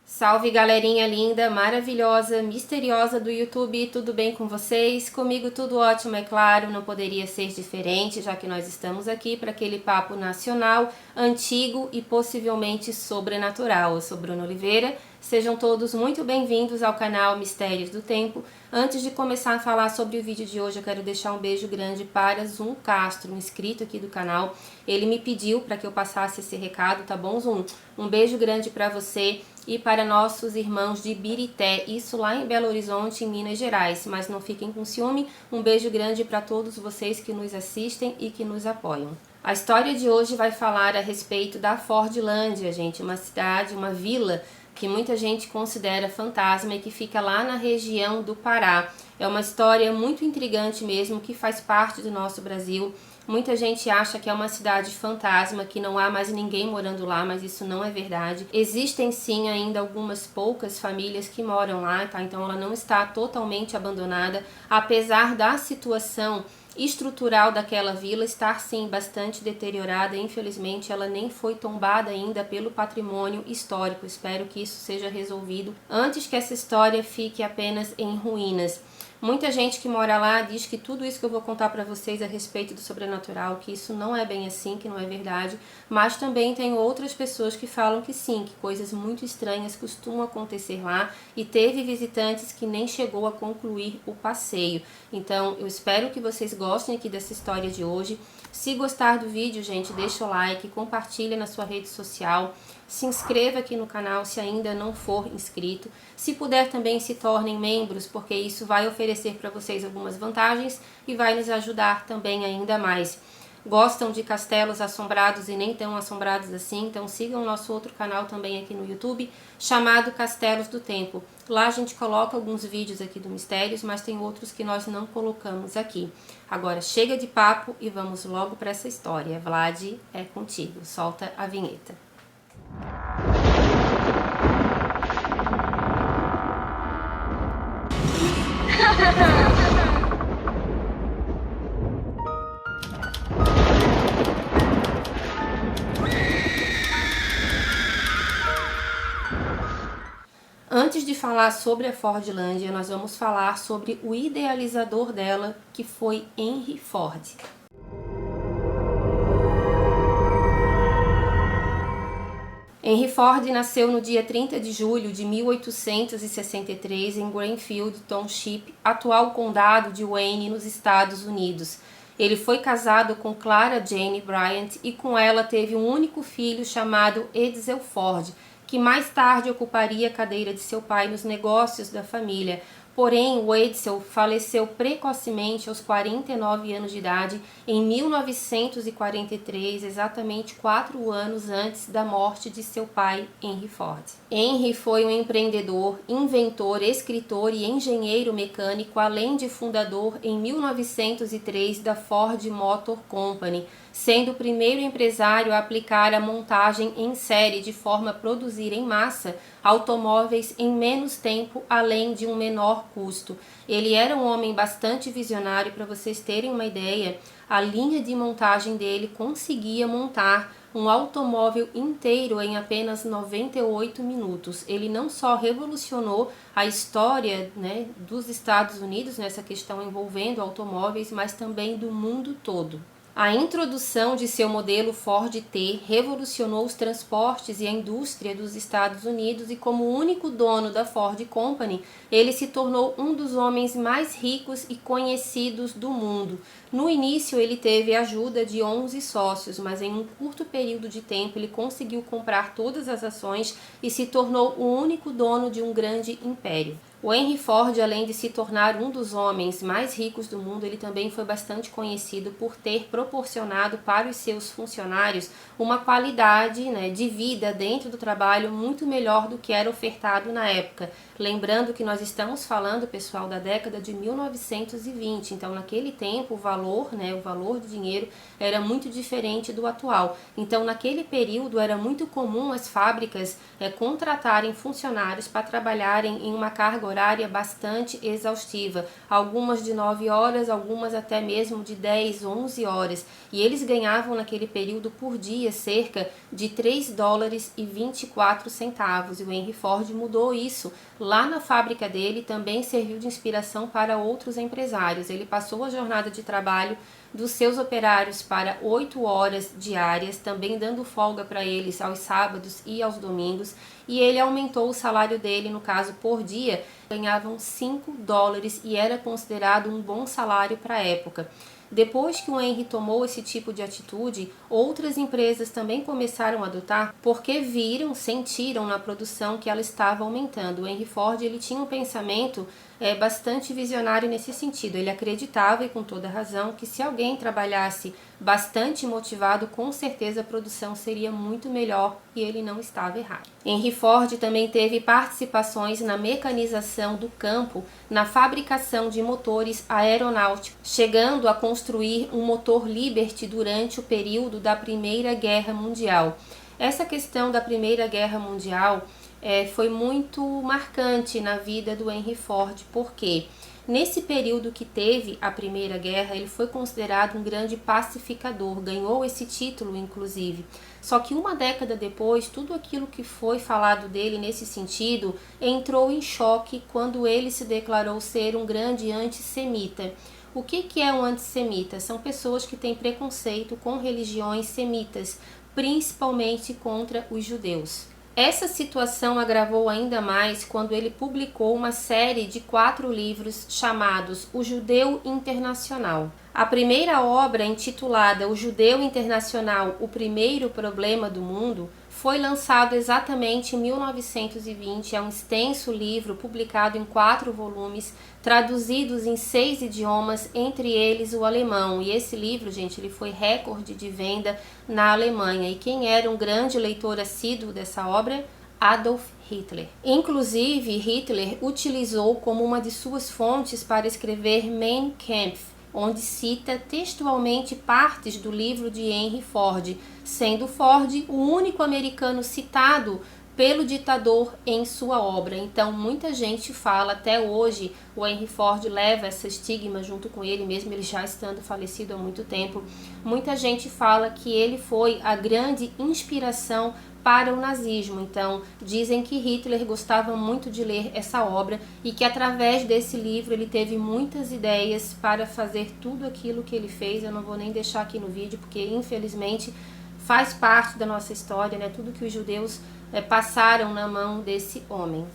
Salve galerinha linda, maravilhosa, misteriosa do YouTube, tudo bem com vocês? Comigo tudo ótimo, é claro, não poderia ser diferente, já que nós estamos aqui para aquele papo nacional, antigo e possivelmente sobrenatural. Eu sou Bruna Oliveira, sejam todos muito bem-vindos ao canal Mistérios do Tempo. Antes de começar a falar sobre o vídeo de hoje, eu quero deixar um beijo grande para Zum Castro, um inscrito aqui do canal. Ele me pediu para que eu passasse esse recado, tá bom, Zum? Um beijo grande para você e para nossos irmãos de Birité, isso lá em Belo Horizonte, em Minas Gerais. Mas não fiquem com ciúme, um beijo grande para todos vocês que nos assistem e que nos apoiam. A história de hoje vai falar a respeito da Fordlândia, gente, uma cidade, uma vila que muita gente considera fantasma e que fica lá na região do Pará. É uma história muito intrigante mesmo, que faz parte do nosso Brasil. Muita gente acha que é uma cidade fantasma, que não há mais ninguém morando lá, mas isso não é verdade. Existem sim ainda algumas poucas famílias que moram lá, tá? Então ela não está totalmente abandonada, apesar da situação estrutural daquela vila estar sim bastante deteriorada. Infelizmente ela nem foi tombada ainda pelo patrimônio histórico. Espero que isso seja resolvido antes que essa história fique apenas em ruínas. Muita gente que mora lá diz que tudo isso que eu vou contar para vocês a respeito do sobrenatural, que isso não é bem assim, que não é verdade, mas também tem outras pessoas que falam que sim, que coisas muito estranhas costumam acontecer lá e teve visitantes que nem chegou a concluir o passeio. Então eu espero que vocês gostem aqui dessa história de hoje. Se gostar do vídeo, gente, deixa o like, compartilha na sua rede social, se inscreva aqui no canal se ainda não for inscrito. Se puder também se tornem membros, porque isso vai oferecer para vocês algumas vantagens e vai nos ajudar também ainda mais. Gostam de castelos assombrados e nem tão assombrados assim? Então sigam o nosso outro canal também aqui no YouTube, chamado Castelos do Tempo. Lá a gente coloca alguns vídeos aqui do Mistérios, mas tem outros que nós não colocamos aqui. Agora chega de papo e vamos logo para essa história. Vlad, é contigo. Solta a vinheta. Antes de falar sobre a Fordlândia, nós vamos falar sobre o idealizador dela, que foi Henry Ford. Henry Ford nasceu no dia 30 de julho de 1863 em Greenfield Township, atual condado de Wayne, nos Estados Unidos. Ele foi casado com Clara Jane Bryant e com ela teve um único filho chamado Edsel Ford, que mais tarde ocuparia a cadeira de seu pai nos negócios da família. Porém, o Edsel faleceu precocemente aos 49 anos de idade em 1943, exatamente 4 anos antes da morte de seu pai, Henry Ford. Henry foi um empreendedor, inventor, escritor e engenheiro mecânico, além de fundador em 1903 da Ford Motor Company, sendo o primeiro empresário a aplicar a montagem em série de forma a produzir em massa automóveis em menos tempo, além de um menor custo. Ele era um homem bastante visionário. Para vocês terem uma ideia, a linha de montagem dele conseguia montar um automóvel inteiro em apenas 98 minutos. Ele não só revolucionou a história, dos Estados Unidos nessa questão envolvendo automóveis, mas também do mundo todo. A introdução de seu modelo Ford T revolucionou os transportes e a indústria dos Estados Unidos, e como único dono da Ford Company, ele se tornou um dos homens mais ricos e conhecidos do mundo. No início ele teve a ajuda de 11 sócios, mas em um curto período de tempo ele conseguiu comprar todas as ações e se tornou o único dono de um grande império. O Henry Ford, além de se tornar um dos homens mais ricos do mundo, ele também foi bastante conhecido por ter proporcionado para os seus funcionários uma qualidade, de vida dentro do trabalho muito melhor do que era ofertado na época. Lembrando que nós estamos falando, pessoal, da década de 1920, então naquele tempo o valor do dinheiro era muito diferente do atual. Então naquele período era muito comum as fábricas contratarem funcionários para trabalharem em uma carga horária bastante exaustiva, algumas de 9 horas, algumas até mesmo de 10, 11 horas, e eles ganhavam naquele período por dia cerca de 3 dólares e 24 centavos, e o Henry Ford mudou isso. Lá na fábrica dele também serviu de inspiração para outros empresários. Ele passou a jornada de trabalho dos seus operários para 8 horas diárias, também dando folga para eles aos sábados e aos domingos, e ele aumentou o salário dele, no caso por dia, ganhavam 5 dólares e era considerado um bom salário para a época. Depois que o Henry tomou esse tipo de atitude, outras empresas também começaram a adotar porque sentiram na produção que ela estava aumentando. O Henry Ford ele tinha um pensamento bastante visionário nesse sentido. Ele acreditava, e com toda razão, que se alguém trabalhasse bastante motivado, com certeza a produção seria muito melhor, e ele não estava errado. Henry Ford também teve participações na mecanização do campo, na fabricação de motores aeronáuticos, chegando a construir um motor Liberty durante o período da Primeira Guerra Mundial. Essa questão da Primeira Guerra Mundial foi muito marcante na vida do Henry Ford, porque nesse período que teve a Primeira Guerra, ele foi considerado um grande pacificador, ganhou esse título inclusive. Só que uma década depois, tudo aquilo que foi falado dele nesse sentido entrou em choque quando ele se declarou ser um grande antissemita. O que é um antissemita? São pessoas que têm preconceito com religiões semitas, principalmente contra os judeus. Essa situação agravou ainda mais quando ele publicou uma série de 4 livros chamados O Judeu Internacional. A primeira obra, intitulada O Judeu Internacional, o Primeiro Problema do Mundo, foi lançado exatamente em 1920, é um extenso livro publicado em 4 volumes, traduzidos em 6 idiomas, entre eles o alemão. E esse livro, gente, ele foi recorde de venda na Alemanha. E quem era um grande leitor assíduo dessa obra? Adolf Hitler. Inclusive, Hitler utilizou como uma de suas fontes para escrever Mein Kampf, onde cita textualmente partes do livro de Henry Ford, sendo Ford o único americano citado pelo ditador em sua obra. Então muita gente fala, até hoje o Henry Ford leva essa estigma junto com ele, mesmo ele já estando falecido há muito tempo. Muita gente fala que ele foi a grande inspiração para o nazismo. Então dizem que Hitler gostava muito de ler essa obra e que através desse livro ele teve muitas ideias para fazer tudo aquilo que ele fez. Eu não vou nem deixar aqui no vídeo porque infelizmente faz parte da nossa história, né? Tudo que os judeus passaram na mão desse homem.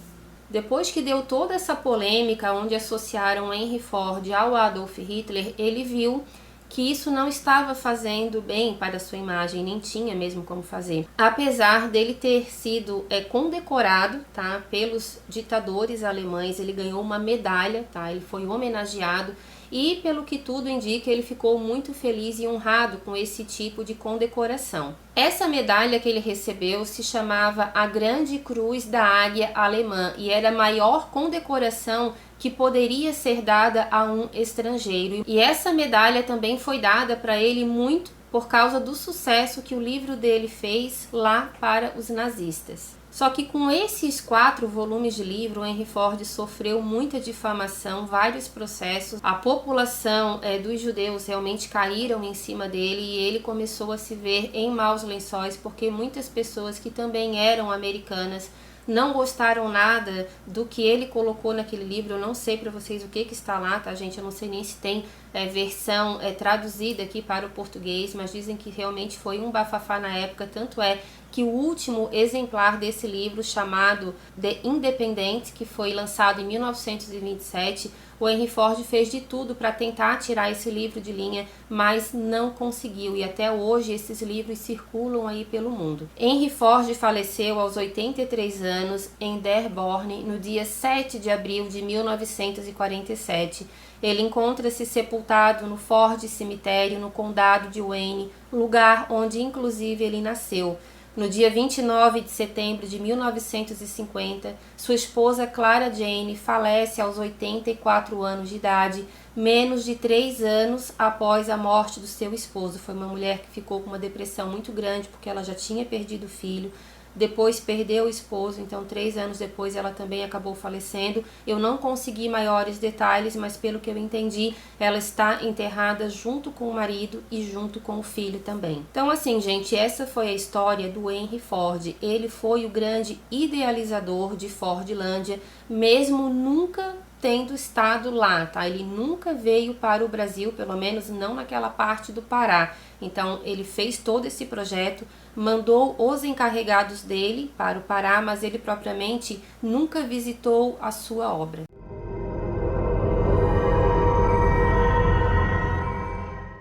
Depois que deu toda essa polêmica onde associaram Henry Ford ao Adolf Hitler, ele viu que isso não estava fazendo bem para a sua imagem, nem tinha mesmo como fazer. Apesar dele ter sido condecorado, tá, pelos ditadores alemães, ele ganhou uma medalha, tá, ele foi homenageado e, pelo que tudo indica, ele ficou muito feliz e honrado com esse tipo de condecoração. Essa medalha que ele recebeu se chamava a Grande Cruz da Águia Alemã e era a maior condecoração que poderia ser dada a um estrangeiro. E essa medalha também foi dada para ele muito por causa do sucesso que o livro dele fez lá para os nazistas. Só que com esses 4 volumes de livro, o Henry Ford sofreu muita difamação, vários processos. A população dos judeus realmente caíram em cima dele e ele começou a se ver em maus lençóis, porque muitas pessoas que também eram americanas não gostaram nada do que ele colocou naquele livro. Eu não sei para vocês o que está lá, tá, gente? Eu não sei nem se tem versão traduzida aqui para o português, mas dizem que realmente foi um bafafá na época. Tanto é que o último exemplar desse livro, chamado The Independent, que foi lançado em 1927, o Henry Ford fez de tudo para tentar tirar esse livro de linha, mas não conseguiu, e até hoje esses livros circulam aí pelo mundo. Henry Ford faleceu aos 83 anos em Dearborn no dia 7 de abril de 1947. Ele encontra-se sepultado no Ford Cemitério, no condado de Wayne, lugar onde inclusive ele nasceu. No dia 29 de setembro de 1950, sua esposa Clara Jane falece aos 84 anos de idade, menos de 3 anos após a morte do seu esposo. Foi uma mulher que ficou com uma depressão muito grande porque ela já tinha perdido o filho. depois perdeu o esposo, então 3 anos depois ela também acabou falecendo. Eu não consegui maiores detalhes, mas pelo que eu entendi, ela está enterrada junto com o marido e junto com o filho também. Então assim, gente, essa foi a história do Henry Ford. Ele foi o grande idealizador de Fordlândia, mesmo nunca tendo estado lá, tá? Ele nunca veio para o Brasil, pelo menos não naquela parte do Pará. Então ele fez todo esse projeto, mandou os encarregados dele para o Pará, mas ele propriamente nunca visitou a sua obra.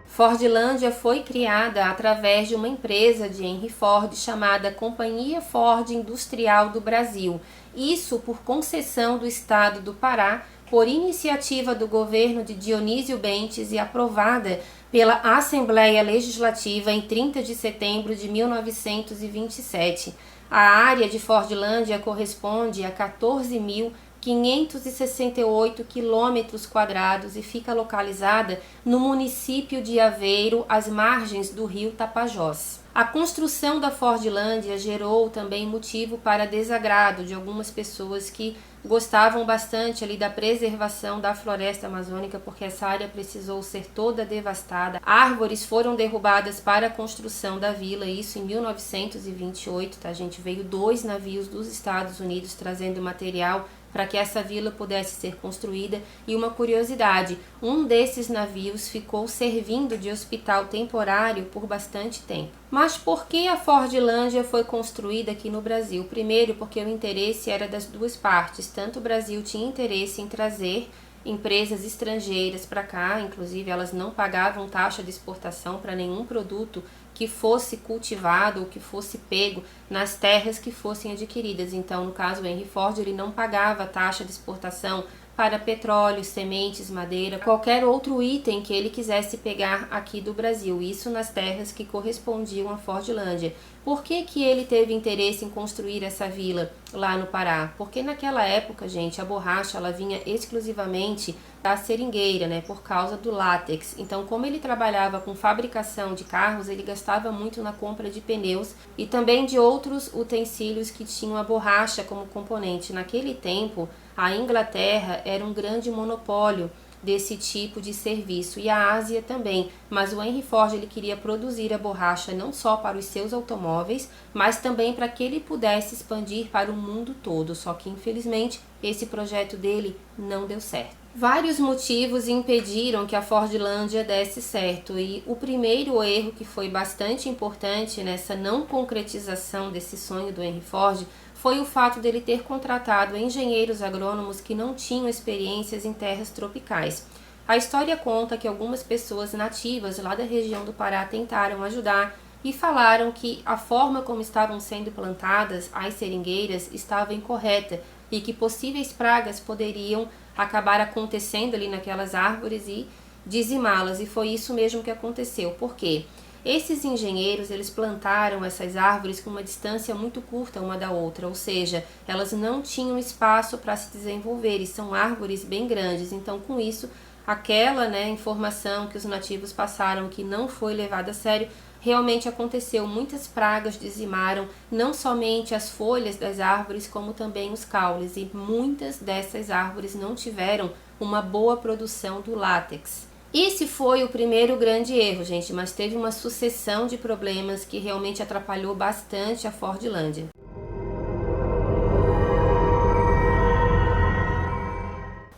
Fordlândia foi criada através de uma empresa de Henry Ford chamada Companhia Ford Industrial do Brasil. Isso por concessão do estado do Pará, por iniciativa do governo de Dionísio Bentes e aprovada pela Assembleia Legislativa em 30 de setembro de 1927. A área de Fordlândia corresponde a 14.568 quilômetros quadrados e fica localizada no município de Aveiro, às margens do rio Tapajós. A construção da Fordlândia gerou também motivo para desagrado de algumas pessoas que gostavam bastante ali da preservação da floresta amazônica, porque essa área precisou ser toda devastada. Árvores foram derrubadas para a construção da vila, isso em 1928, tá, gente? Veio 2 navios dos Estados Unidos trazendo material para que essa vila pudesse ser construída. E uma curiosidade, um desses navios ficou servindo de hospital temporário por bastante tempo. Mas por que a Fordlândia foi construída aqui no Brasil? Primeiro, porque o interesse era das duas partes. Tanto o Brasil tinha interesse em trazer empresas estrangeiras para cá, inclusive elas não pagavam taxa de exportação para nenhum produto que fosse cultivado ou que fosse pego nas terras que fossem adquiridas. Então, no caso, o Henry Ford, ele não pagava taxa de exportação para petróleo, sementes, madeira, qualquer outro item que ele quisesse pegar aqui do Brasil, isso nas terras que correspondiam à Fordlândia. Por que que ele teve interesse em construir essa vila lá no Pará? Porque naquela época, gente, a borracha ela vinha exclusivamente da seringueira, né, por causa do látex. Então, como ele trabalhava com fabricação de carros, ele gastava muito na compra de pneus e também de outros utensílios que tinham a borracha como componente. Naquele tempo, a Inglaterra era um grande monopólio desse tipo de serviço e a Ásia também, mas o Henry Ford ele queria produzir a borracha não só para os seus automóveis, mas também para que ele pudesse expandir para o mundo todo, só que infelizmente esse projeto dele não deu certo. Vários motivos impediram que a Fordlândia desse certo e o primeiro erro que foi bastante importante nessa não concretização desse sonho do Henry Ford foi o fato dele ter contratado engenheiros agrônomos que não tinham experiências em terras tropicais. A história conta que algumas pessoas nativas lá da região do Pará tentaram ajudar e falaram que a forma como estavam sendo plantadas as seringueiras estava incorreta e que possíveis pragas poderiam acabar acontecendo ali naquelas árvores e dizimá-las, e foi isso mesmo que aconteceu. Por quê? Esses engenheiros, eles plantaram essas árvores com uma distância muito curta uma da outra, ou seja, elas não tinham espaço para se desenvolver e são árvores bem grandes. Então, com isso, aquela informação que os nativos passaram que não foi levada a sério, realmente aconteceu. Muitas pragas dizimaram não somente as folhas das árvores, como também os caules, e muitas dessas árvores não tiveram uma boa produção do látex. Esse foi o primeiro grande erro, gente, mas teve uma sucessão de problemas que realmente atrapalhou bastante a Fordlândia.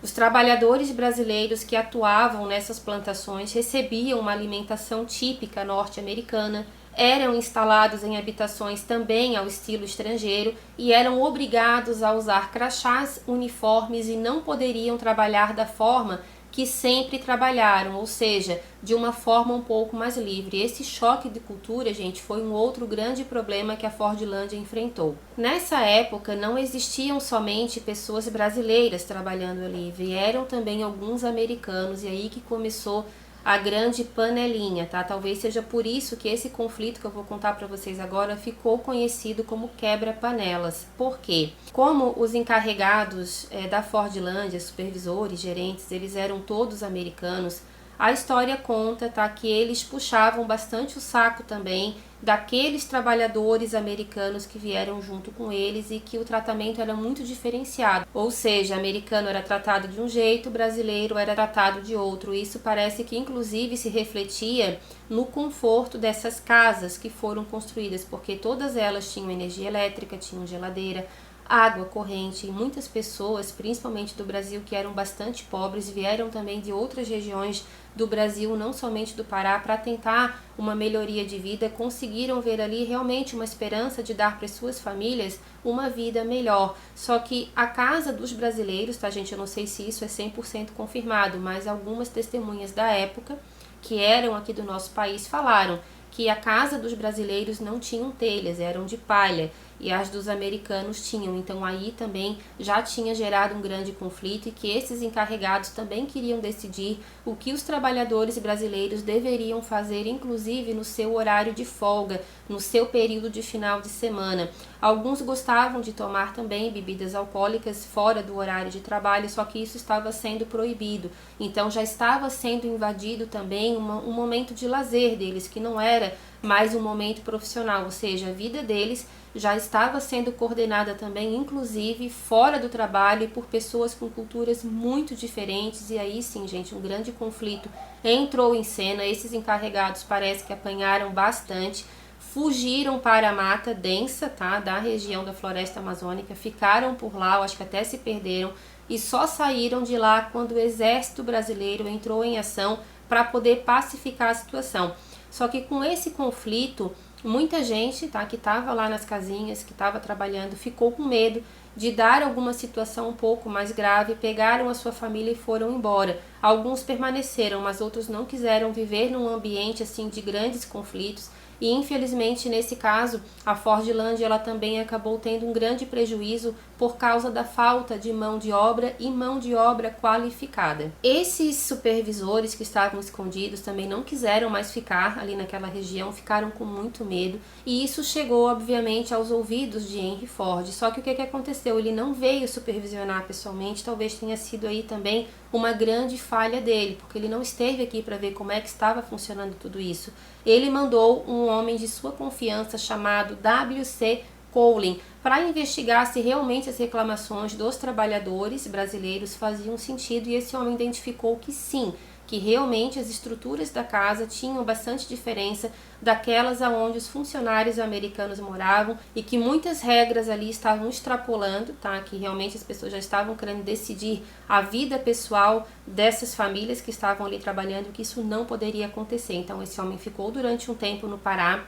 Os trabalhadores brasileiros que atuavam nessas plantações recebiam uma alimentação típica norte-americana, eram instalados em habitações também ao estilo estrangeiro e eram obrigados a usar crachás, uniformes e não poderiam trabalhar da forma que sempre trabalharam, ou seja, de uma forma um pouco mais livre. Esse choque de cultura, gente, foi um outro grande problema que a Fordlândia enfrentou. Nessa época, não existiam somente pessoas brasileiras trabalhando ali, vieram também alguns americanos, e aí que começou a grande panelinha, tá? Talvez seja por isso que esse conflito que eu vou contar para vocês agora ficou conhecido como quebra-panelas. Por quê? Como os encarregados da Fordlândia, supervisores, gerentes, eles eram todos americanos, a história conta, tá, que eles puxavam bastante o saco também daqueles trabalhadores americanos que vieram junto com eles e que o tratamento era muito diferenciado. Ou seja, americano era tratado de um jeito, brasileiro era tratado de outro. Isso parece que inclusive se refletia no conforto dessas casas que foram construídas, porque todas elas tinham energia elétrica, tinham geladeira, água corrente, e muitas pessoas, principalmente do Brasil, que eram bastante pobres, vieram também de outras regiões do Brasil, não somente do Pará, para tentar uma melhoria de vida, conseguiram ver ali realmente uma esperança de dar para as suas famílias uma vida melhor. Só que a casa dos brasileiros, tá, gente, eu não sei se isso é 100% confirmado, mas algumas testemunhas da época, que eram aqui do nosso país, falaram que a casa dos brasileiros não tinham telhas, eram de palha, e as dos americanos tinham. Então aí também já tinha gerado um grande conflito, e que esses encarregados também queriam decidir o que os trabalhadores brasileiros deveriam fazer, inclusive no seu horário de folga, no seu período de final de semana. Alguns gostavam de tomar também bebidas alcoólicas fora do horário de trabalho, só que isso estava sendo proibido. Então já estava sendo invadido também um momento de lazer deles, que não era mais um momento profissional, ou seja, a vida deles já estava sendo coordenada também, inclusive fora do trabalho, e por pessoas com culturas muito diferentes. E aí sim, gente, um grande conflito entrou em cena. Esses encarregados parece que apanharam bastante, fugiram para a mata densa, tá, da região da floresta amazônica, ficaram por lá, eu acho que até se perderam, e só saíram de lá quando o exército brasileiro entrou em ação para poder pacificar a situação. Só que com esse conflito, muita gente, tá, que estava lá nas casinhas, que estava trabalhando, ficou com medo de dar alguma situação um pouco mais grave, pegaram a sua família e foram embora. Alguns permaneceram, mas outros não quiseram viver num ambiente assim de grandes conflitos. E infelizmente nesse caso a Fordlândia ela também acabou tendo um grande prejuízo por causa da falta de mão de obra e mão de obra qualificada. Esses supervisores que estavam escondidos também não quiseram mais ficar ali naquela região, ficaram com muito medo, e isso chegou obviamente aos ouvidos de Henry Ford. Só que o que aconteceu? Ele não veio supervisionar pessoalmente, talvez tenha sido aí também uma grande falha dele, porque ele não esteve aqui para ver como é que estava funcionando tudo isso. Ele mandou um homem de sua confiança chamado W.C. Colin para investigar se realmente as reclamações dos trabalhadores brasileiros faziam sentido, e esse homem identificou que sim, que realmente as estruturas da casa tinham bastante diferença daquelas aonde os funcionários americanos moravam, e que muitas regras ali estavam extrapolando, tá? Que realmente as pessoas já estavam querendo decidir a vida pessoal dessas famílias que estavam ali trabalhando, que isso não poderia acontecer. Então esse homem ficou durante um tempo no Pará,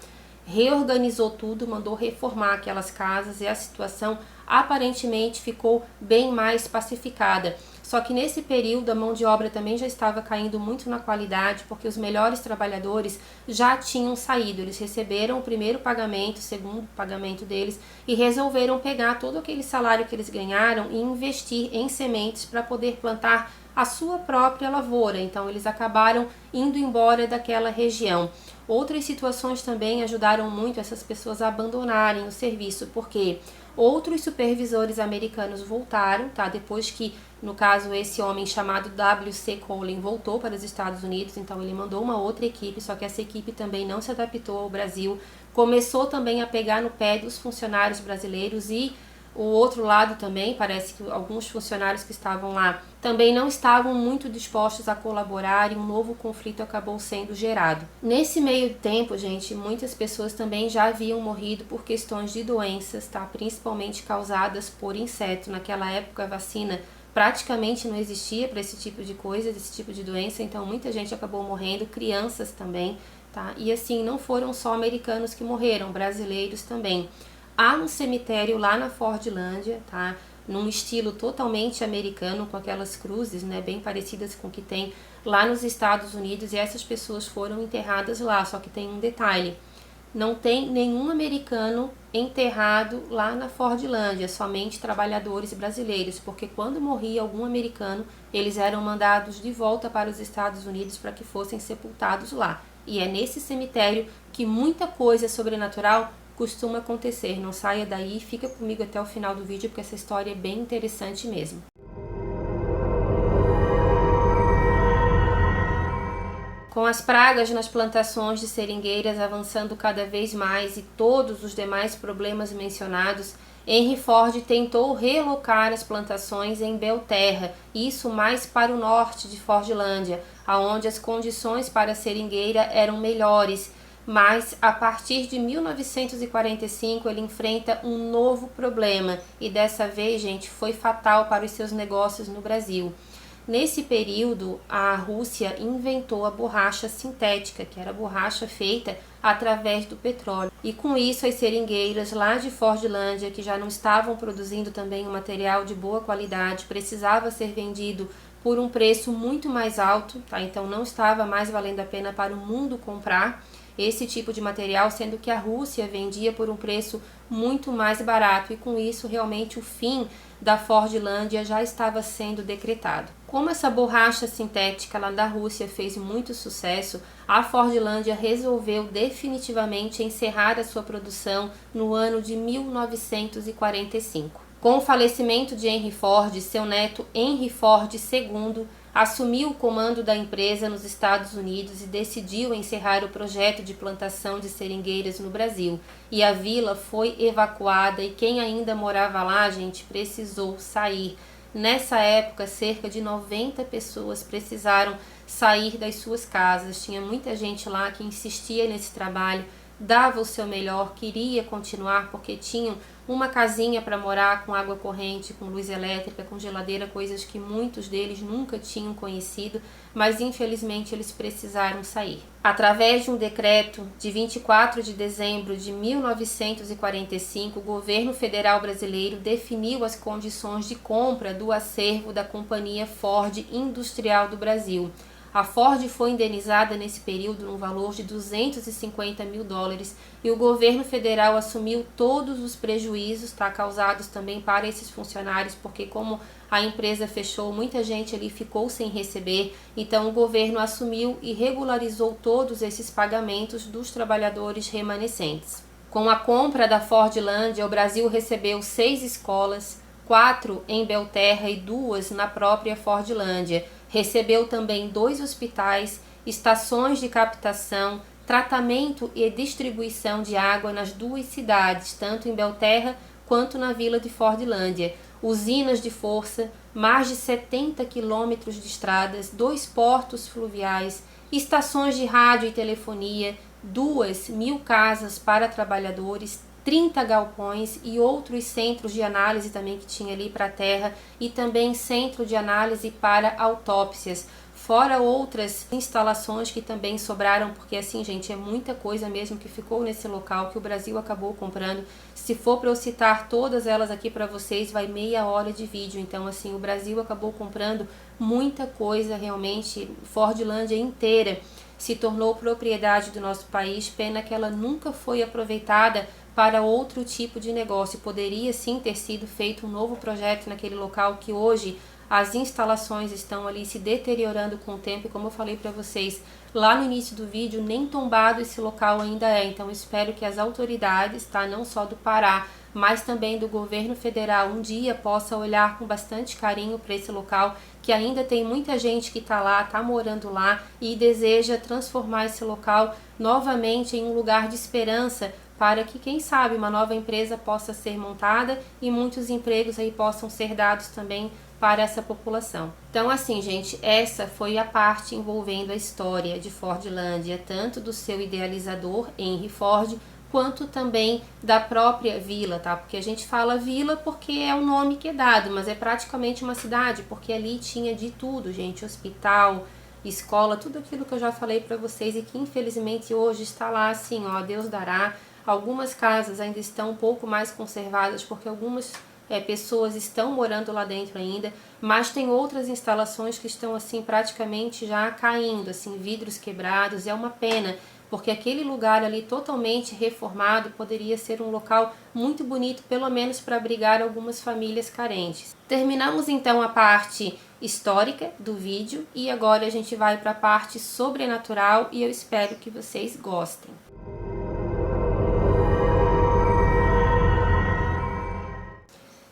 reorganizou tudo, mandou reformar aquelas casas, e a situação aparentemente ficou bem mais pacificada. Só que nesse período a mão de obra também já estava caindo muito na qualidade, porque os melhores trabalhadores já tinham saído. Eles receberam o primeiro pagamento, o segundo pagamento deles, e resolveram pegar todo aquele salário que eles ganharam e investir em sementes para poder plantar a sua própria lavoura. Então eles acabaram indo embora daquela região. Outras situações também ajudaram muito essas pessoas a abandonarem o serviço, porque outros supervisores americanos voltaram, tá? Depois que, no caso, esse homem chamado W.C. Colin voltou para os Estados Unidos, então ele mandou uma outra equipe, só que essa equipe também não se adaptou ao Brasil, começou também a pegar no pé dos funcionários brasileiros, e o outro lado também, parece que alguns funcionários que estavam lá também não estavam muito dispostos a colaborar, e um novo conflito acabou sendo gerado. Nesse meio tempo, gente, muitas pessoas também já haviam morrido por questões de doenças, tá? Principalmente causadas por inseto. Naquela época a vacina praticamente não existia para esse tipo de coisa, desse tipo de doença, então muita gente acabou morrendo, crianças também, tá? E assim, não foram só americanos que morreram, brasileiros também. Há um cemitério lá na Fordlândia, tá? Num estilo totalmente americano, com aquelas cruzes, né, bem parecidas com o que tem lá nos Estados Unidos, e essas pessoas foram enterradas lá. Só que tem um detalhe: não tem nenhum americano enterrado lá na Fordlândia, somente trabalhadores brasileiros, porque quando morria algum americano, eles eram mandados de volta para os Estados Unidos para que fossem sepultados lá. E é nesse cemitério que muita coisa sobrenatural costuma acontecer. Não saia daí, fica comigo até o final do vídeo, porque essa história é bem interessante mesmo. Com as pragas nas plantações de seringueiras avançando cada vez mais e todos os demais problemas mencionados, Henry Ford tentou relocar as plantações em Belterra, isso mais para o norte de Fordlândia, aonde as condições para a seringueira eram melhores, mas a partir de 1945 ele enfrenta um novo problema e dessa vez, gente, foi fatal para os seus negócios no Brasil. Nesse período, a Rússia inventou a borracha sintética, que era a borracha feita através do petróleo. E com isso, as seringueiras lá de Fordlândia, que já não estavam produzindo também um material de boa qualidade, precisava ser vendido por um preço muito mais alto, tá? Então não estava mais valendo a pena para o mundo comprar esse tipo de material, sendo que a Rússia vendia por um preço muito mais barato e com isso realmente o fim da Fordlândia já estava sendo decretado. Como essa borracha sintética lá da Rússia fez muito sucesso, a Fordlândia resolveu definitivamente encerrar a sua produção no ano de 1945. Com o falecimento de Henry Ford, seu neto Henry Ford II assumiu o comando da empresa nos Estados Unidos e decidiu encerrar o projeto de plantação de seringueiras no Brasil. E a vila foi evacuada e quem ainda morava lá, gente, precisou sair. Nessa época, cerca de 90 pessoas precisaram sair das suas casas. Tinha muita gente lá que insistia nesse trabalho, dava o seu melhor, queria continuar porque tinham uma casinha para morar com água corrente, com luz elétrica, com geladeira, coisas que muitos deles nunca tinham conhecido, mas infelizmente eles precisaram sair. Através de um decreto de 24 de dezembro de 1945, o governo federal brasileiro definiu as condições de compra do acervo da Companhia Ford Industrial do Brasil. A Ford foi indenizada nesse período no valor de $250 mil e o governo federal assumiu todos os prejuízos causados também para esses funcionários, porque como a empresa fechou, muita gente ali ficou sem receber, então o governo assumiu e regularizou todos esses pagamentos dos trabalhadores remanescentes. Com a compra da Fordlândia, o Brasil recebeu 6 escolas, 4 em Belterra e 2 na própria Fordlândia. Recebeu também 2 hospitais, estações de captação, tratamento e distribuição de água nas 2 cidades, tanto em Belterra quanto na vila de Fordlândia, usinas de força, mais de 70 quilômetros de estradas, 2 portos fluviais, estações de rádio e telefonia, 2.000 casas para trabalhadores, 30 galpões e outros centros de análise também que tinha ali para a terra e também centro de análise para autópsias, fora outras instalações que também sobraram, porque assim, gente, é muita coisa mesmo que ficou nesse local que o Brasil acabou comprando. Se for para eu citar todas elas aqui para vocês, vai meia hora de vídeo, então assim, o Brasil acabou comprando muita coisa realmente, Fordlândia inteira se tornou propriedade do nosso país, pena que ela nunca foi aproveitada para outro tipo de negócio. Poderia sim ter sido feito um novo projeto naquele local que hoje as instalações estão ali se deteriorando com o tempo e como eu falei para vocês lá no início do vídeo, nem tombado esse local ainda é. Então espero que as autoridades, não só do Pará, mas também do governo federal, um dia possa olhar com bastante carinho para esse local, que ainda tem muita gente que está lá, está morando lá e deseja transformar esse local novamente em um lugar de esperança para que, quem sabe, uma nova empresa possa ser montada e muitos empregos aí possam ser dados também para essa população. Então assim, gente, essa foi a parte envolvendo a história de Fordlândia, tanto do seu idealizador, Henry Ford, quanto também da própria vila, Porque a gente fala vila porque é o nome que é dado, mas é praticamente uma cidade, porque ali tinha de tudo, gente, hospital, escola, tudo aquilo que eu já falei para vocês e que infelizmente hoje está lá assim, ó, Deus dará. Algumas casas ainda estão um pouco mais conservadas porque algumas pessoas estão morando lá dentro ainda, mas tem outras instalações que estão assim praticamente já caindo, assim, vidros quebrados. É uma pena, porque aquele lugar ali totalmente reformado poderia ser um local muito bonito, pelo menos para abrigar algumas famílias carentes. Terminamos então a parte histórica do vídeo e agora a gente vai para a parte sobrenatural e eu espero que vocês gostem.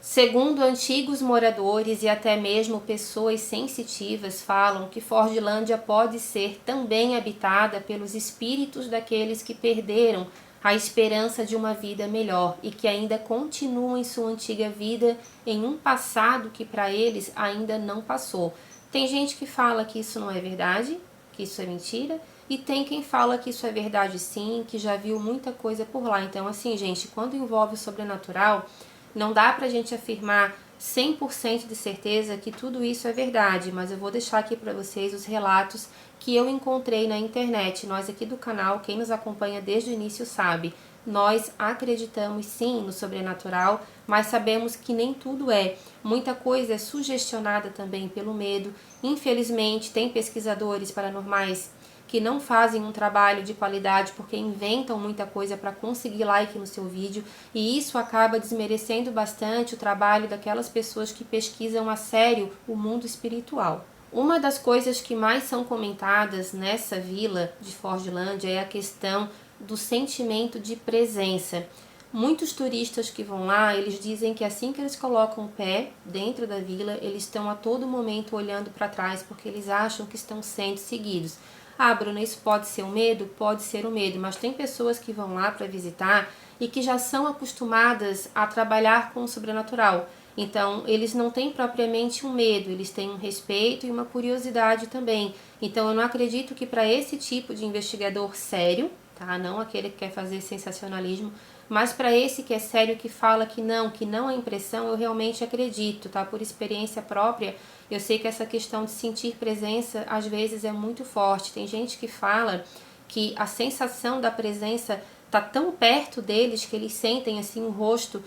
Segundo antigos moradores e até mesmo pessoas sensitivas falam que Fordlândia pode ser também habitada pelos espíritos daqueles que perderam a esperança de uma vida melhor e que ainda continuam em sua antiga vida em um passado que para eles ainda não passou. Tem gente que fala que isso não é verdade, que isso é mentira, e tem quem fala que isso é verdade sim, que já viu muita coisa por lá. Então assim, gente, quando envolve o sobrenatural, não dá pra gente afirmar 100% de certeza que tudo isso é verdade, mas eu vou deixar aqui para vocês os relatos que eu encontrei na internet. Nós aqui do canal, quem nos acompanha desde o início sabe, nós acreditamos sim no sobrenatural, mas sabemos que nem tudo é. Muita coisa é sugestionada também pelo medo. Infelizmente, tem pesquisadores paranormais que não fazem um trabalho de qualidade porque inventam muita coisa para conseguir like no seu vídeo, e isso acaba desmerecendo bastante o trabalho daquelas pessoas que pesquisam a sério o mundo espiritual. Uma das coisas que mais são comentadas nessa vila de Fordlândia é a questão do sentimento de presença. Muitos turistas que vão lá, eles dizem que assim que eles colocam o pé dentro da vila, eles estão a todo momento olhando para trás porque eles acham que estão sendo seguidos. Ah, Bruna, isso pode ser o medo? Pode ser o medo, mas tem pessoas que vão lá para visitar e que já são acostumadas a trabalhar com o sobrenatural. Então, eles não têm propriamente um medo, eles têm um respeito e uma curiosidade também. Então, eu não acredito que para esse tipo de investigador sério, tá? Não aquele que quer fazer sensacionalismo, mas para esse que é sério, que fala que não é impressão, eu realmente acredito, tá? Por experiência própria, eu sei que essa questão de sentir presença às vezes é muito forte. Tem gente que fala que a sensação da presença tá tão perto deles que eles sentem assim o rosto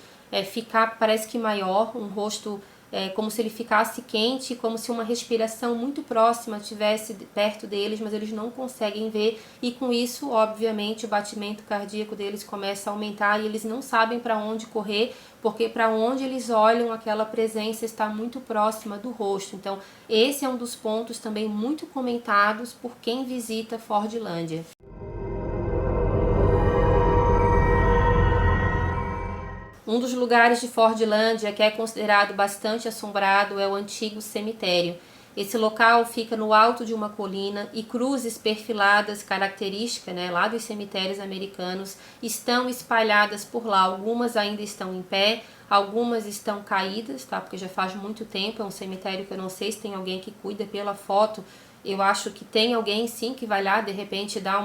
ficar, parece que maior, um rosto como se ele ficasse quente, como se uma respiração muito próxima estivesse perto deles, mas eles não conseguem ver, e com isso, obviamente, o batimento cardíaco deles começa a aumentar e eles não sabem para onde correr, porque para onde eles olham, aquela presença está muito próxima do rosto. Então, esse é um dos pontos também muito comentados por quem visita Fordlândia. Um dos lugares de Fordlândia que é considerado bastante assombrado é o antigo cemitério. Esse local fica no alto de uma colina e cruzes perfiladas, característica, lá dos cemitérios americanos, estão espalhadas por lá. Algumas ainda estão em pé, algumas estão caídas, tá? Porque já faz muito tempo, é um cemitério que eu não sei se tem alguém que cuida. Pela foto. Eu acho que tem alguém sim que vai lá de repente dar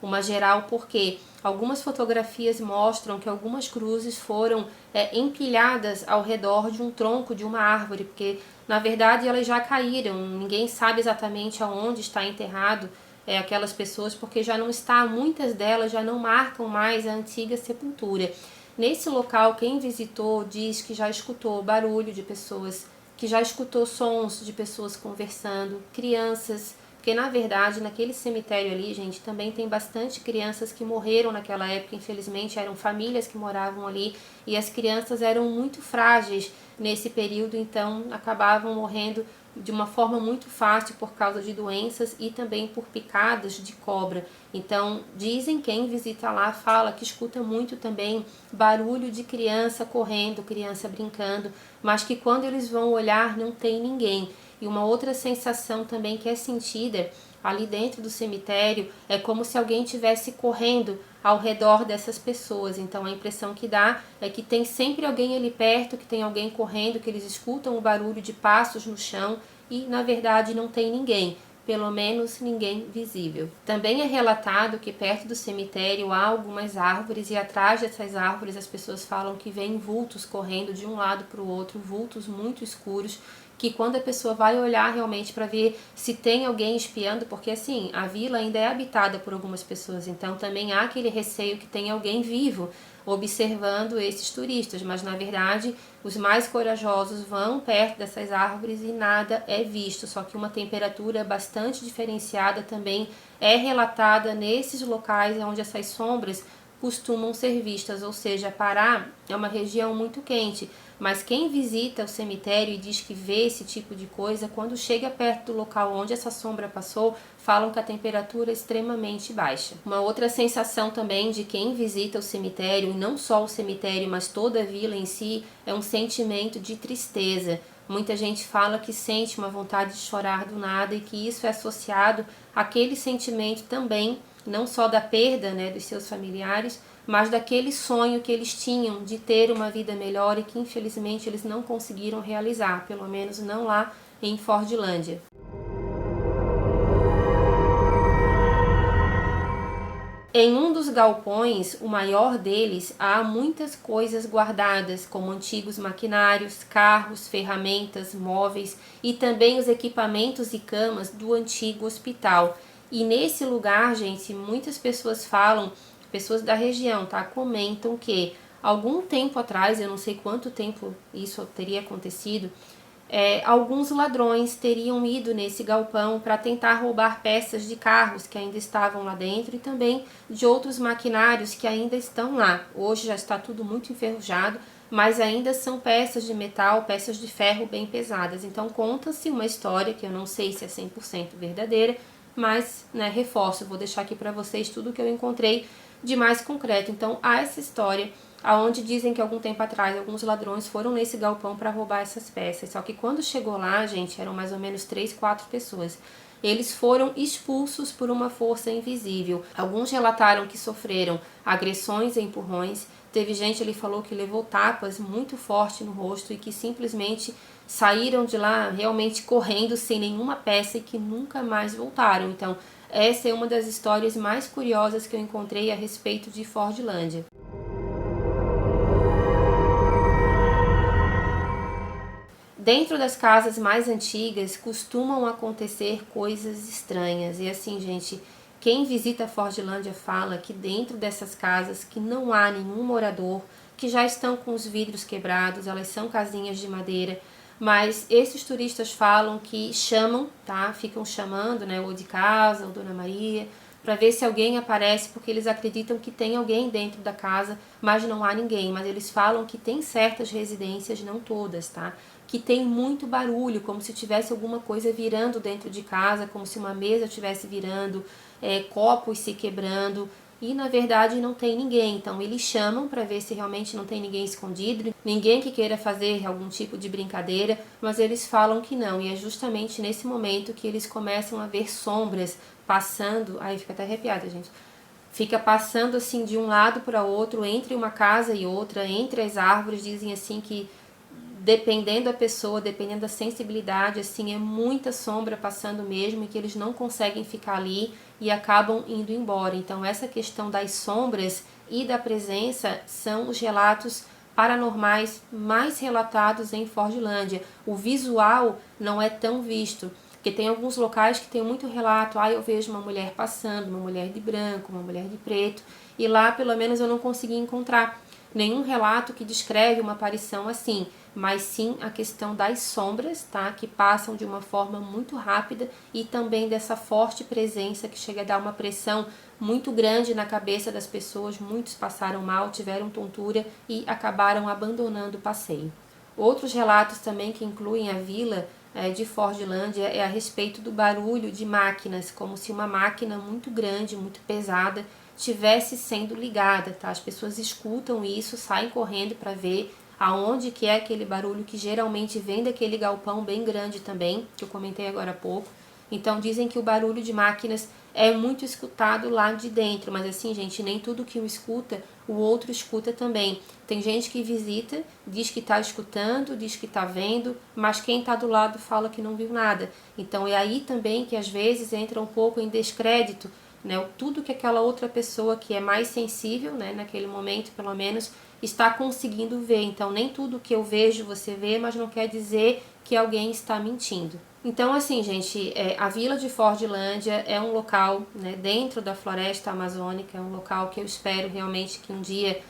uma geral, porque algumas fotografias mostram que algumas cruzes foram empilhadas ao redor de um tronco de uma árvore, porque na verdade elas já caíram, ninguém sabe exatamente aonde está enterrado aquelas pessoas, porque já não está, muitas delas já não marcam mais a antiga sepultura. Nesse local, quem visitou diz que já escutou barulho de pessoas, que já escutou sons de pessoas conversando, crianças, porque na verdade naquele cemitério ali, gente, também tem bastante crianças que morreram naquela época, infelizmente eram famílias que moravam ali e as crianças eram muito frágeis nesse período, então acabavam morrendo de uma forma muito fácil por causa de doenças e também por picadas de cobra. Então dizem, quem visita lá fala que escuta muito também barulho de criança correndo, criança brincando, mas que quando eles vão olhar não tem ninguém. E uma outra sensação também que é sentida ali dentro do cemitério é como se alguém estivesse correndo ao redor dessas pessoas. Então a impressão que dá é que tem sempre alguém ali perto, que tem alguém correndo, que eles escutam o barulho de passos no chão e na verdade não tem ninguém, pelo menos ninguém visível. Também é relatado que perto do cemitério há algumas árvores e atrás dessas árvores as pessoas falam que veem vultos correndo de um lado para o outro, vultos muito escuros, que quando a pessoa vai olhar realmente para ver se tem alguém espiando, porque assim, a vila ainda é habitada por algumas pessoas, então também há aquele receio que tem alguém vivo observando esses turistas, mas na verdade os mais corajosos vão perto dessas árvores e nada é visto, só que uma temperatura bastante diferenciada também é relatada nesses locais onde essas sombras costumam ser vistas, ou seja, Pará é uma região muito quente, mas quem visita o cemitério e diz que vê esse tipo de coisa, quando chega perto do local onde essa sombra passou, falam que a temperatura é extremamente baixa. Uma outra sensação também de quem visita o cemitério, e não só o cemitério, mas toda a vila em si, é um sentimento de tristeza. Muita gente fala que sente uma vontade de chorar do nada e que isso é associado àquele sentimento também, não só da perda, né, dos seus familiares, mas daquele sonho que eles tinham de ter uma vida melhor e que infelizmente eles não conseguiram realizar, pelo menos não lá em Fordlândia. Em um dos galpões, o maior deles, há muitas coisas guardadas, como antigos maquinários, carros, ferramentas, móveis e também os equipamentos e camas do antigo hospital. E nesse lugar, gente, muitas pessoas falam, pessoas da região, tá? Comentam que algum tempo atrás, eu não sei quanto tempo isso teria acontecido, alguns ladrões teriam ido nesse galpão para tentar roubar peças de carros que ainda estavam lá dentro e também de outros maquinários que ainda estão lá. Hoje já está tudo muito enferrujado, mas ainda são peças de metal, peças de ferro bem pesadas. Então conta-se uma história que eu não sei se é 100% verdadeira, mas reforço, vou deixar aqui para vocês tudo que eu encontrei de mais concreto. Então há essa história aonde dizem que algum tempo atrás alguns ladrões foram nesse galpão para roubar essas peças. Só que quando chegou lá, gente, eram mais ou menos 3, 4 pessoas. Eles foram expulsos por uma força invisível. Alguns relataram que sofreram agressões e empurrões. Teve gente, ele falou, que levou tapas muito forte no rosto e que simplesmente saíram de lá realmente correndo sem nenhuma peça e que nunca mais voltaram. Então, essa é uma das histórias mais curiosas que eu encontrei a respeito de Fordlândia. Dentro das casas mais antigas costumam acontecer coisas estranhas. E assim, gente, quem visita Fordlândia fala que dentro dessas casas que não há nenhum morador, que já estão com os vidros quebrados, elas são casinhas de madeira, mas esses turistas falam que chamam, tá? Ficam chamando, né, ou de casa, ou Dona Maria, para ver se alguém aparece, porque eles acreditam que tem alguém dentro da casa, mas não há ninguém. Mas eles falam que tem certas residências, não todas, tá? Que tem muito barulho, como se tivesse alguma coisa virando dentro de casa, como se uma mesa estivesse virando, copos se quebrando, e na verdade não tem ninguém. Então eles chamam para ver se realmente não tem ninguém escondido, ninguém que queira fazer algum tipo de brincadeira, mas eles falam que não, e é justamente nesse momento que eles começam a ver sombras passando, aí fica até arrepiada, gente, fica passando assim de um lado para outro, entre uma casa e outra, entre as árvores. Dizem assim que dependendo da pessoa, dependendo da sensibilidade, assim, é muita sombra passando mesmo e que eles não conseguem ficar ali e acabam indo embora. Então essa questão das sombras e da presença são os relatos paranormais mais relatados em Fordlândia. O visual não é tão visto, porque tem alguns locais que tem muito relato, eu vejo uma mulher passando, uma mulher de branco, uma mulher de preto, e lá pelo menos eu não consegui encontrar nenhum relato que descreve uma aparição assim, mas sim a questão das sombras, tá? Que passam de uma forma muito rápida e também dessa forte presença que chega a dar uma pressão muito grande na cabeça das pessoas. Muitos passaram mal, tiveram tontura e acabaram abandonando o passeio. Outros relatos também que incluem a vila de Fordlândia é a respeito do barulho de máquinas, como se uma máquina muito grande, muito pesada, estivesse sendo ligada, tá? As pessoas escutam isso, saem correndo para ver aonde que é aquele barulho, que geralmente vem daquele galpão bem grande também, que eu comentei agora há pouco. Então dizem que o barulho de máquinas é muito escutado lá de dentro, mas assim, gente, nem tudo que um escuta, o outro escuta também. Tem gente que visita, diz que está escutando, diz que está vendo, mas quem está do lado fala que não viu nada. Então é aí também que às vezes entra um pouco em descrédito, né, tudo que aquela outra pessoa que é mais sensível, né, naquele momento pelo menos, está conseguindo ver. Então nem tudo que eu vejo você vê, mas não quer dizer que alguém está mentindo. Então assim, gente, a vila de Fordlândia é um local, né, dentro da floresta amazônica, é um local que eu espero realmente que um dia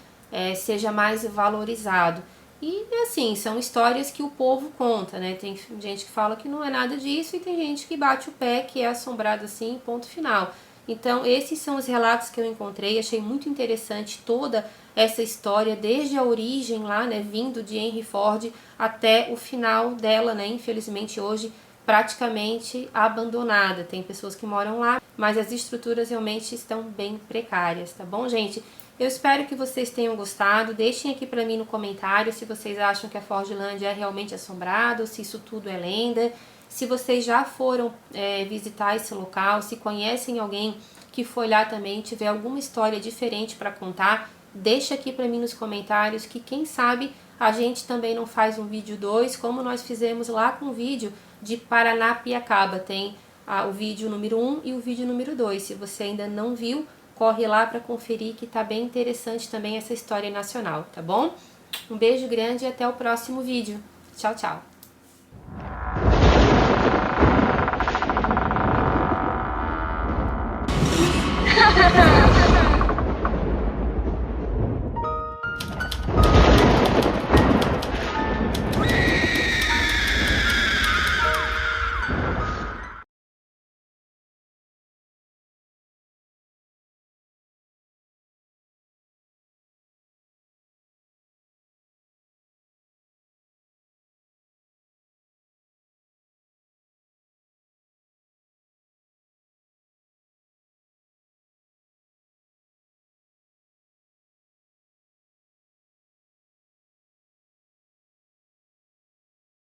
seja mais valorizado. E assim, são histórias que o povo conta, né? Tem gente que fala que não é nada disso e tem gente que bate o pé, que é assombrado assim, ponto final. Então esses são os relatos que eu encontrei, achei muito interessante toda essa história desde a origem lá, né, vindo de Henry Ford até o final dela, né, infelizmente hoje praticamente abandonada. Tem pessoas que moram lá, mas as estruturas realmente estão bem precárias, tá bom, gente? Eu espero que vocês tenham gostado. Deixem aqui para mim no comentário se vocês acham que a Fordlândia é realmente assombrada ou se isso tudo é lenda. Se vocês já foram visitar esse local, se conhecem alguém que foi lá também, tiver alguma história diferente para contar, deixa aqui para mim nos comentários que quem sabe a gente também não faz um vídeo 2, como nós fizemos lá com o vídeo de Paranapiacaba. Tem o vídeo número 1 e o vídeo número 2. Se você ainda não viu, corre lá para conferir que tá bem interessante também essa história nacional, tá bom? Um beijo grande e até o próximo vídeo. Tchau, tchau! Ha ha ha!